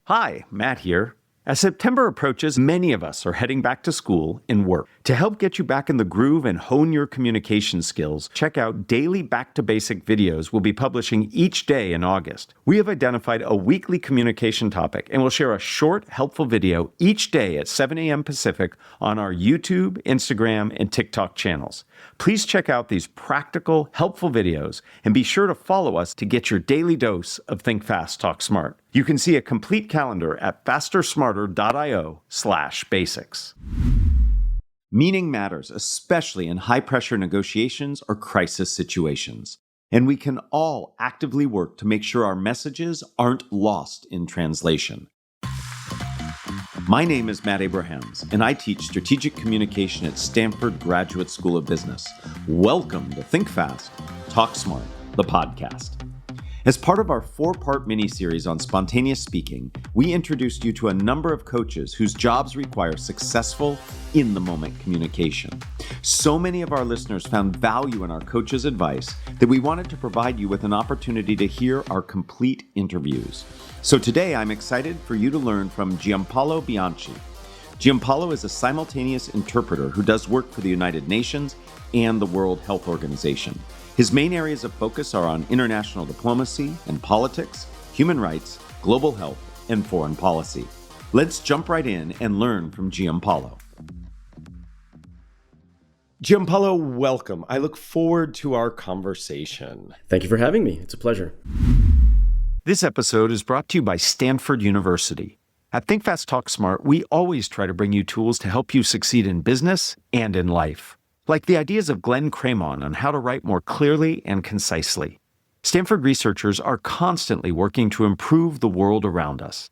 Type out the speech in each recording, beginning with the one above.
Hi, Matt here. As September approaches, many of us are heading back to school and work. To help get you back in the groove and hone your communication skills, check out daily Back to Basic videos we'll be publishing each day in August. We have identified a weekly communication topic and will share a short, helpful video each day at 7 a.m. Pacific on our YouTube, Instagram, and TikTok channels. Please check out these practical, helpful videos and be sure to follow us to get your daily dose of Think Fast, Talk Smart. You can see a complete calendar at fastersmarter.io/basics. Meaning matters, especially in high-pressure negotiations or crisis situations. And we can all actively work to make sure our messages aren't lost in translation. My name is Matt Abrahams, and I teach strategic communication at Stanford Graduate School of Business. Welcome to Think Fast, Talk Smart, the podcast. As part of our 4-part mini-series on spontaneous speaking, we introduced you to a number of coaches whose jobs require successful, in-the-moment communication. So many of our listeners found value in our coaches' advice that we wanted to provide you with an opportunity to hear our complete interviews. So today, I'm excited for you to learn from Giampaolo Bianchi. Giampaolo is a simultaneous interpreter who does work for the United Nations and the World Health Organization. His main areas of focus are on international diplomacy and politics, human rights, global health, and foreign policy. Let's jump right in and learn from Giampaolo. Giampaolo, welcome. I look forward to our conversation. Thank you for having me. It's a pleasure. This episode is brought to you by Stanford University. At Think Fast, Talk Smart, we always try to bring you tools to help you succeed in business and in life. Like the ideas of Glenn Cremon on how to write more clearly and concisely. Stanford researchers are constantly working to improve the world around us.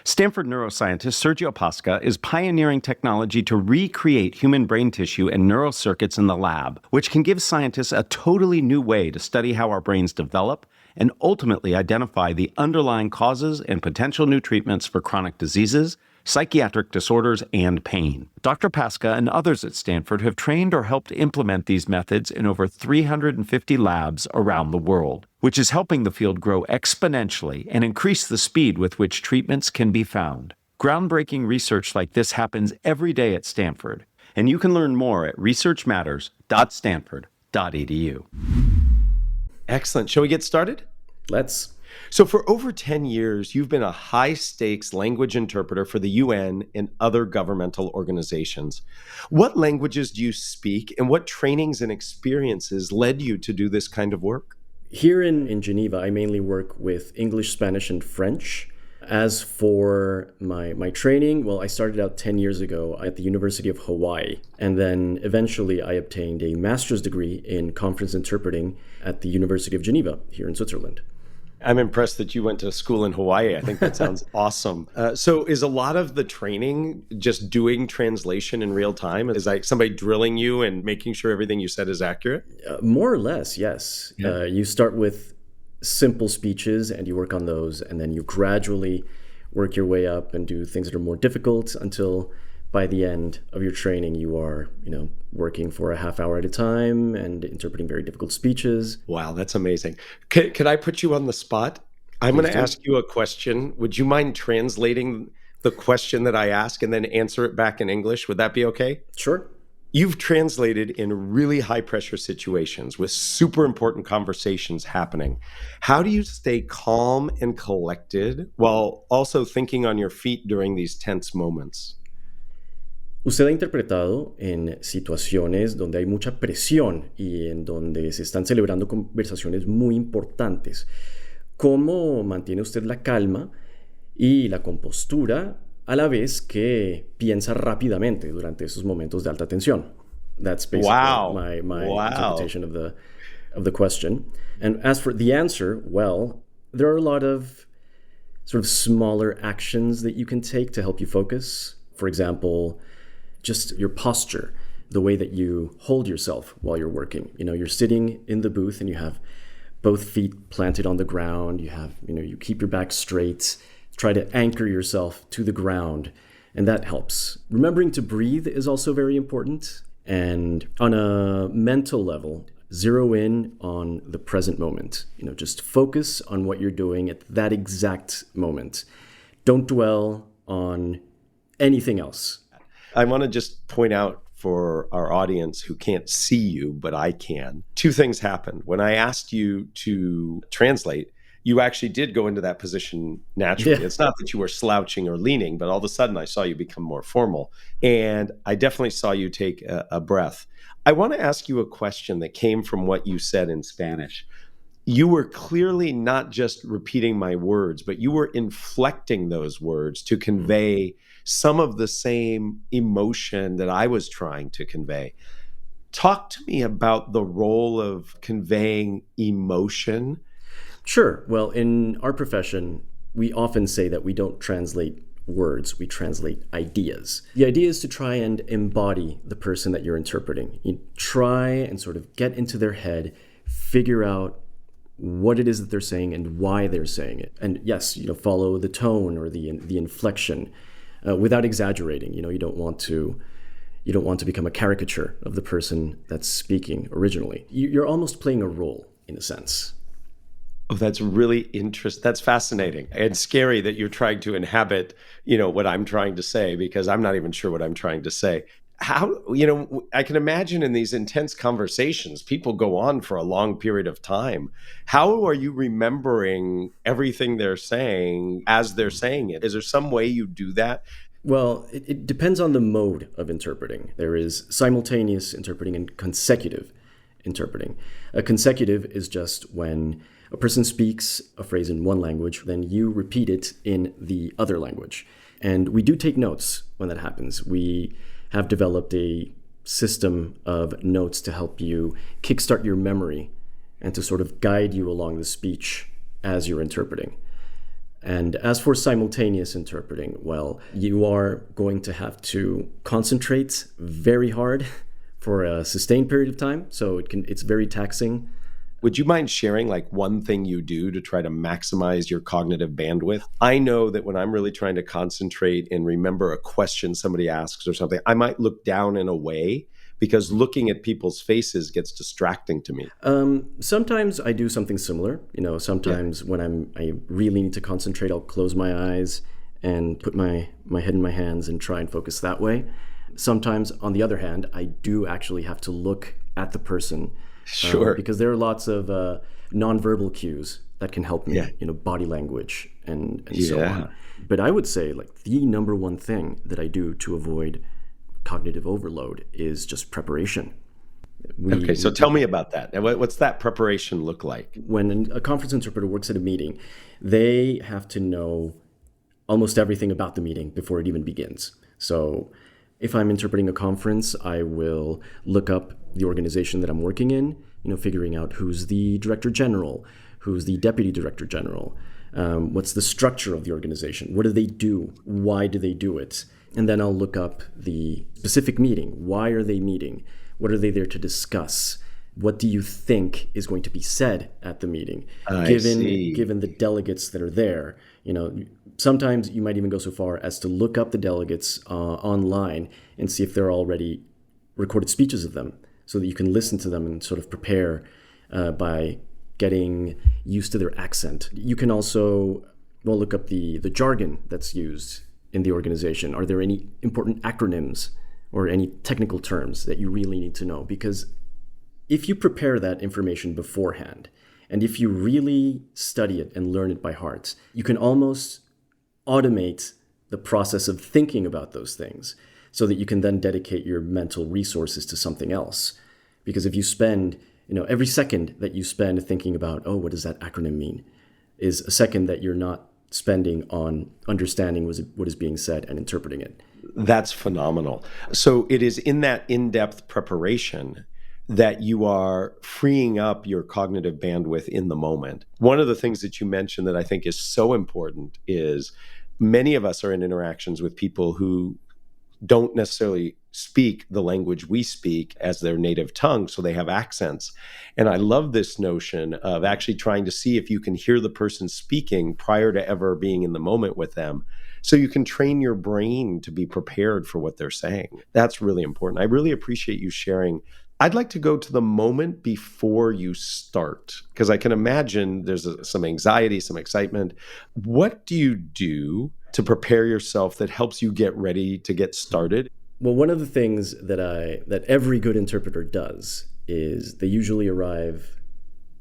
Stanford neuroscientist Sergio Pasca is pioneering technology to recreate human brain tissue and neural circuits in the lab, which can give scientists a totally new way to study how our brains develop and ultimately identify the underlying causes and potential new treatments for chronic diseases, psychiatric disorders, and pain. Dr. Pasca and others at Stanford have trained or helped implement these methods in over 350 labs around the world, which is helping the field grow exponentially and increase the speed with which treatments can be found. Groundbreaking research like this happens every day at Stanford, and you can learn more at researchmatters.stanford.edu. Excellent. Shall we get started? Let's. So for over 10 years, you've been a high-stakes language interpreter for the UN and other governmental organizations. What languages do you speak, and what trainings and experiences led you to do this kind of work? Here in Geneva, I mainly work with English, Spanish, and French. As for my training, well, I started out 10 years ago at the University of Hawaii, and then eventually I obtained a master's degree in conference interpreting at the University of Geneva here in Switzerland. I'm impressed that you went to school in Hawaii. I think that sounds awesome. So is a lot of the training just doing translation in real time? Is like somebody drilling you and making sure everything you said is accurate? More or less, yes. Yeah. You start with simple speeches and you work on those, and then you gradually work your way up and do things that are more difficult until by the end of your training, you are, working for a half hour at a time and interpreting very difficult speeches. Wow, that's amazing. Could I put you on the spot? I'm going to ask you a question. Would you mind translating the question that I ask and then answer it back in English? Would that be okay? Sure. You've translated in really high pressure situations with super important conversations happening. How do you stay calm and collected while also thinking on your feet during these tense moments? Usted ha interpretado en situaciones donde hay mucha presión y en donde se están celebrando conversaciones muy importantes. ¿Cómo mantiene usted la calma y la compostura a la vez que piensa rápidamente durante esos momentos de alta tensión? That's basically my interpretation of the question. And as for the answer, well, there are a lot of sort of smaller actions that you can take to help you focus. For example, just your posture, the way that you hold yourself while you're working. You're sitting in the booth and you have both feet planted on the ground. You keep your back straight, try to anchor yourself to the ground, and that helps. Remembering to breathe is also very important. And on a mental level, zero in on the present moment. Just focus on what you're doing at that exact moment. Don't dwell on anything else. I want to just point out for our audience who can't see you, but I can. Two things happened. When I asked you to translate, you actually did go into that position naturally. Yeah. It's not that you were slouching or leaning, but all of a sudden I saw you become more formal. And I definitely saw you take a breath. I want to ask you a question that came from what you said in Spanish. You were clearly not just repeating my words, but you were inflecting those words to convey some of the same emotion that I was trying to convey. Talk to me about the role of conveying emotion. Sure. Well, in our profession, we often say that we don't translate words, we translate ideas. The idea is to try and embody the person that you're interpreting. You try and sort of get into their head, figure out what it is that they're saying and why they're saying it. And yes, follow the tone or the inflection without exaggerating. You don't want to become a caricature of the person that's speaking originally. You're almost playing a role in a sense. Oh, that's really interesting. That's fascinating and scary that you're trying to inhabit, what I'm trying to say, because I'm not even sure what I'm trying to say. How, I can imagine in these intense conversations, people go on for a long period of time. How are you remembering everything they're saying as they're saying it? Is there some way you do that? Well, it depends on the mode of interpreting. There is simultaneous interpreting and consecutive interpreting. A consecutive is just when a person speaks a phrase in one language, then you repeat it in the other language. And we do take notes when that happens. We have developed a system of notes to help you kickstart your memory and to sort of guide you along the speech as you're interpreting. And as for simultaneous interpreting, well, you are going to have to concentrate very hard for a sustained period of time. So it's very taxing. Would you mind sharing like one thing you do to try to maximize your cognitive bandwidth? I know that when I'm really trying to concentrate and remember a question somebody asks or something, I might look down and away because looking at people's faces gets distracting to me. Sometimes I do something similar. Sometimes when I really need to concentrate, I'll close my eyes and put my head in my hands and try and focus that way. Sometimes, on the other hand, I do actually have to look at the person. Sure. Because there are lots of nonverbal cues that can help me, Yeah. Body language and Yeah. so on. But I would say like the number one thing that I do to avoid cognitive overload is just preparation. Okay, so tell me about that. And what's that preparation look like? When a conference interpreter works at a meeting, they have to know almost everything about the meeting before it even begins. So if I'm interpreting a conference, I will look up the organization that I'm working in, figuring out who's the director general, who's the deputy director general, what's the structure of the organization, what do they do, why do they do it, and then I'll look up the specific meeting. Why are they meeting? What are they there to discuss? What do you think is going to be said at the meeting? Given the delegates that are there, sometimes you might even go so far as to look up the delegates online and see if there are already recorded speeches of them so that you can listen to them and sort of prepare by getting used to their accent. You can also look up the jargon that's used in the organization. Are there any important acronyms or any technical terms that you really need to know? Because if you prepare that information beforehand, and if you really study it and learn it by heart, you can almost automate the process of thinking about those things so that you can then dedicate your mental resources to something else. Because if you spend, every second that you spend thinking about, what does that acronym mean, is a second that you're not spending on understanding what is being said and interpreting it. That's phenomenal. So it is in that in-depth preparation that you are freeing up your cognitive bandwidth in the moment. One of the things that you mentioned that I think is so important is many of us are in interactions with people who don't necessarily speak the language we speak as their native tongue, so they have accents. And I love this notion of actually trying to see if you can hear the person speaking prior to ever being in the moment with them, so you can train your brain to be prepared for what they're saying. That's really important. I really appreciate you sharing. I'd like to go to the moment before you start, because I can imagine there's some anxiety, some excitement. What do you do to prepare yourself that helps you get ready to get started? Well, one of the things that every good interpreter does is they usually arrive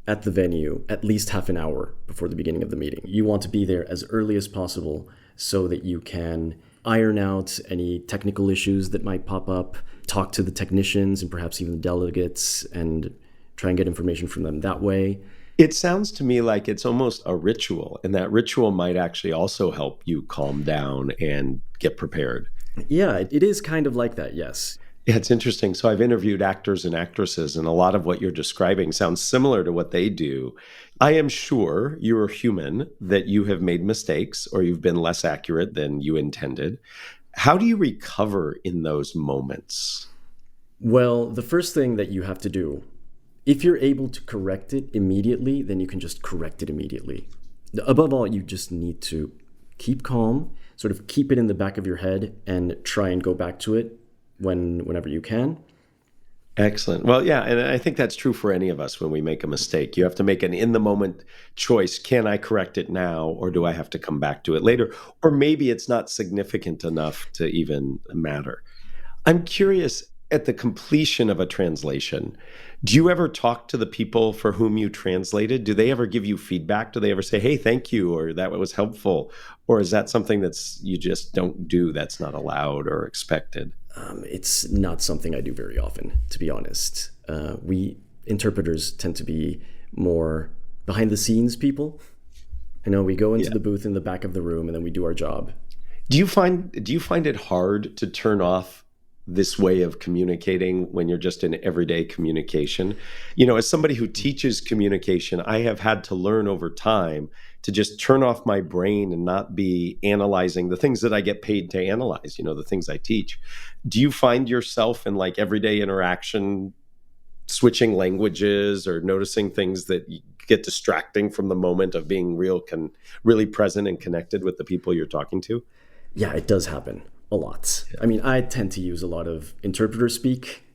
at the venue at least half an hour before the beginning of the meeting. You want to be there as early as possible so that you can iron out any technical issues that might pop up, talk to the technicians and perhaps even the delegates, and try and get information from them that way. It sounds to me like it's almost a ritual, and that ritual might actually also help you calm down and get prepared. Yeah, it is kind of like that, yes. Yeah, it's interesting. So I've interviewed actors and actresses, and a lot of what you're describing sounds similar to what they do. I am sure you're human, that you have made mistakes or you've been less accurate than you intended. How do you recover in those moments? Well, the first thing that you have to do, if you're able to correct it immediately, then you can just correct it immediately. Above all, you just need to keep calm, sort of keep it in the back of your head and try and go back to it whenever you can. Excellent. Well, yeah, and I think that's true for any of us when we make a mistake. You have to make an in-the-moment choice. Can I correct it now, or do I have to come back to it later? Or maybe it's not significant enough to even matter. I'm curious, at the completion of a translation, do you ever talk to the people for whom you translated? Do they ever give you feedback? Do they ever say, hey, thank you, or that was helpful? Or is that something that's you just don't do, that's not allowed or expected? It's not something I do very often, to be honest. We interpreters tend to be more behind the scenes people. I know we go into the booth in the back of the room and then we do our job. Do you find it hard to turn off this way of communicating when you're just in everyday communication? You know, as somebody who teaches communication, I have had to learn over time to just turn off my brain and not be analyzing the things that I get paid to analyze, you know, the things I teach. Do you find yourself in like everyday interaction switching languages or noticing things that get distracting from the moment of being really present and connected with the people you're talking to? Yeah, it does happen a lot. I mean, I tend to use a lot of interpreter speak,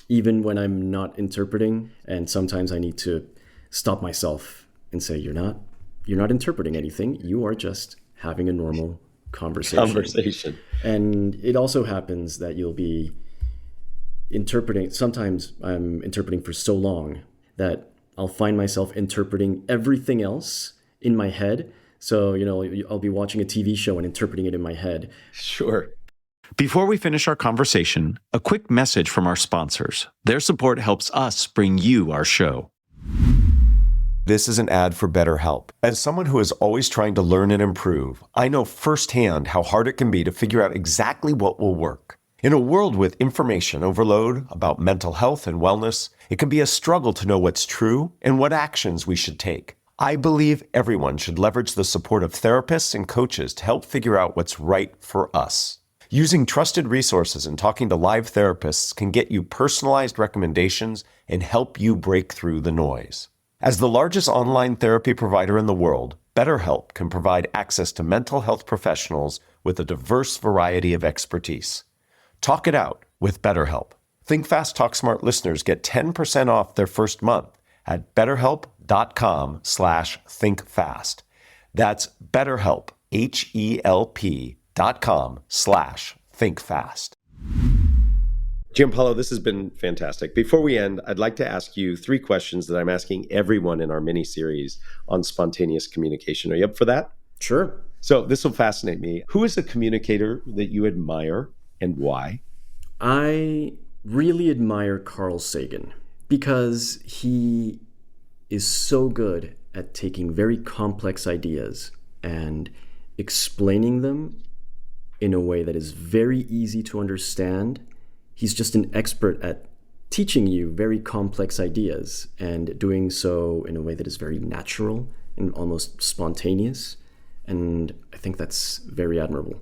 even when I'm not interpreting. And sometimes I need to stop myself and say, you're not interpreting anything. You are just having a normal conversation. And it also happens that you'll be interpreting. Sometimes I'm interpreting for so long that I'll find myself interpreting everything else in my head. So, you know, I'll be watching a TV show and interpreting it in my head. Sure. Before we finish our conversation, a quick message from our sponsors. Their support helps us bring you our show. This is an ad for BetterHelp. As someone who is always trying to learn and improve, I know firsthand how hard it can be to figure out exactly what will work. In a world with information overload about mental health and wellness, it can be a struggle to know what's true and what actions we should take. I believe everyone should leverage the support of therapists and coaches to help figure out what's right for us. Using trusted resources and talking to live therapists can get you personalized recommendations and help you break through the noise. As the largest online therapy provider in the world, BetterHelp can provide access to mental health professionals with a diverse variety of expertise. Talk it out with BetterHelp. Think Fast, Talk Smart listeners get 10% off their first month at betterhelp.com/thinkfast. That's BetterHelp, HELP.com/thinkfast. Giampaolo, this has been fantastic. Before we end, I'd like to ask you 3 questions that I'm asking everyone in our mini-series on spontaneous communication. Are you up for that? Sure. So this will fascinate me. Who is a communicator that you admire and why? I really admire Carl Sagan because he is so good at taking very complex ideas and explaining them in a way that is very easy to understand. He's just an expert at teaching you very complex ideas and doing so in a way that is very natural and almost spontaneous. And I think that's very admirable.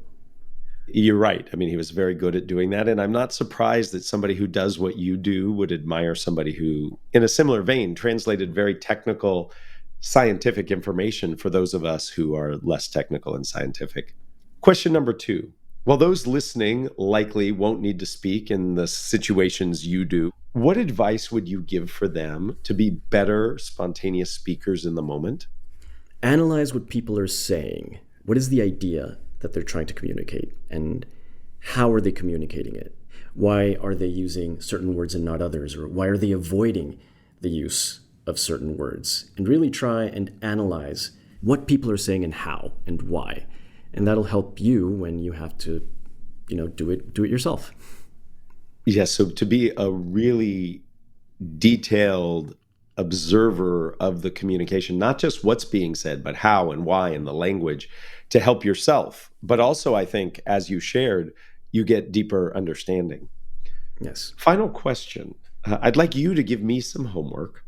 You're right. I mean, he was very good at doing that. And I'm not surprised that somebody who does what you do would admire somebody who, in a similar vein, translated very technical, scientific information for those of us who are less technical and scientific. Question number 2. While those listening likely won't need to speak in the situations you do, what advice would you give for them to be better spontaneous speakers in the moment? Analyze what people are saying. What is the idea that they're trying to communicate, and how are they communicating it? Why are they using certain words and not others? Or why are they avoiding the use of certain words? And really try and analyze what people are saying and how and why. And that'll help you when you have to, do it yourself. Yes, so to be a really detailed observer of the communication, not just what's being said, but how and why and the language, to help yourself. But also, I think, as you shared, you get deeper understanding. Yes. Final question. I'd like you to give me some homework.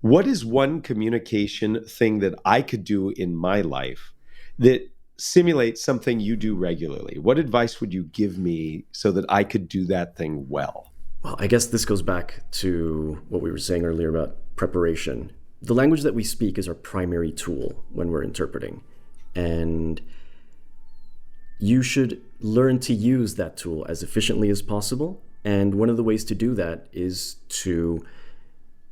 What is one communication thing that I could do in my life that simulates something you do regularly? What advice would you give me so that I could do that thing well? Well, I guess this goes back to what we were saying earlier about preparation. The language that we speak is our primary tool when we're interpreting. And you should learn to use that tool as efficiently as possible. And one of the ways to do that is to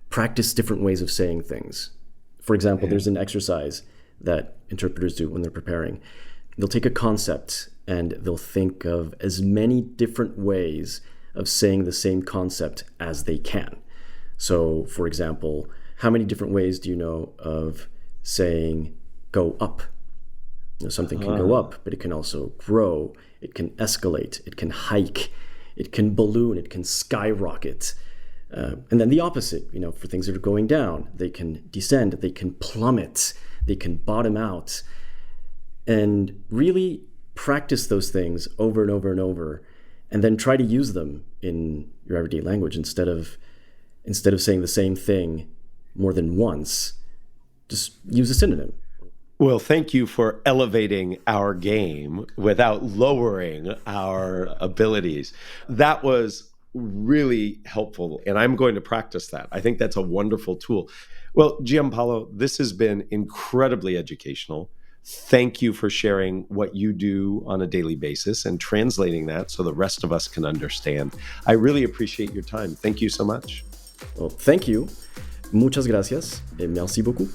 practice different ways of saying things. For example, there's an exercise that interpreters do when they're preparing. They'll take a concept and they'll think of as many different ways of saying the same concept as they can. So, for example, how many different ways do you know of saying go up? Something can go up, but it can also grow, it can escalate, it can hike, it can balloon, it can skyrocket. And then the opposite, for things that are going down, they can descend, they can plummet, they can bottom out. And really practice those things over and over and over, and then try to use them in your everyday language instead of saying the same thing more than once. Just use a synonym. Well, thank you for elevating our game without lowering our abilities. That was really helpful, and I'm going to practice that. I think that's a wonderful tool. Well, Giampaolo, this has been incredibly educational. Thank you for sharing what you do on a daily basis and translating that so the rest of us can understand. I really appreciate your time. Thank you so much. Well, thank you. Muchas gracias. Et merci beaucoup.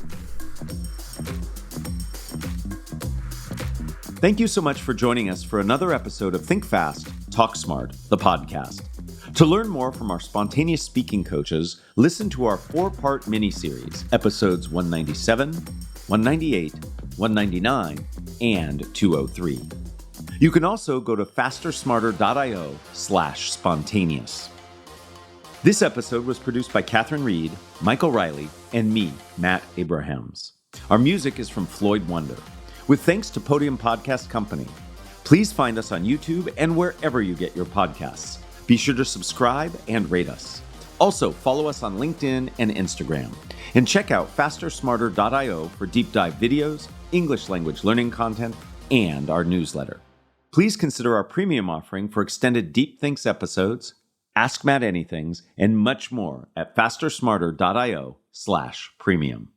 Thank you so much for joining us for another episode of Think Fast, Talk Smart, the podcast. To learn more from our spontaneous speaking coaches, listen to our 4-part miniseries, episodes 197, 198, 199, and 203. You can also go to fastersmarter.io/spontaneous. This episode was produced by Catherine Reed, Michael Riley, and me, Matt Abrahams. Our music is from Floyd Wonder. With thanks to Podium Podcast Company. Please find us on YouTube and wherever you get your podcasts. Be sure to subscribe and rate us. Also, follow us on LinkedIn and Instagram. And check out fastersmarter.io for deep dive videos, English language learning content, and our newsletter. Please consider our premium offering for extended Deep Thinks episodes, Ask Matt Anythings, and much more at fastersmarter.io/premium.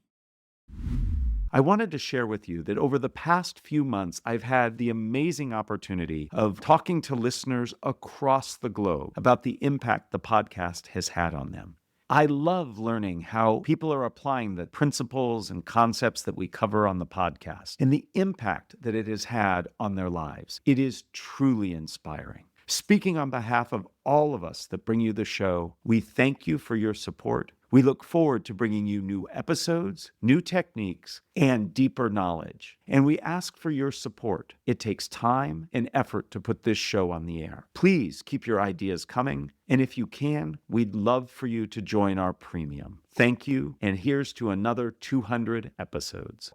I wanted to share with you that over the past few months, I've had the amazing opportunity of talking to listeners across the globe about the impact the podcast has had on them. I love learning how people are applying the principles and concepts that we cover on the podcast and the impact that it has had on their lives. It is truly inspiring. Speaking on behalf of all of us that bring you the show, we thank you for your support. We look forward to bringing you new episodes, new techniques, and deeper knowledge. And we ask for your support. It takes time and effort to put this show on the air. Please keep your ideas coming. And if you can, we'd love for you to join our premium. Thank you. And here's to another 200 episodes.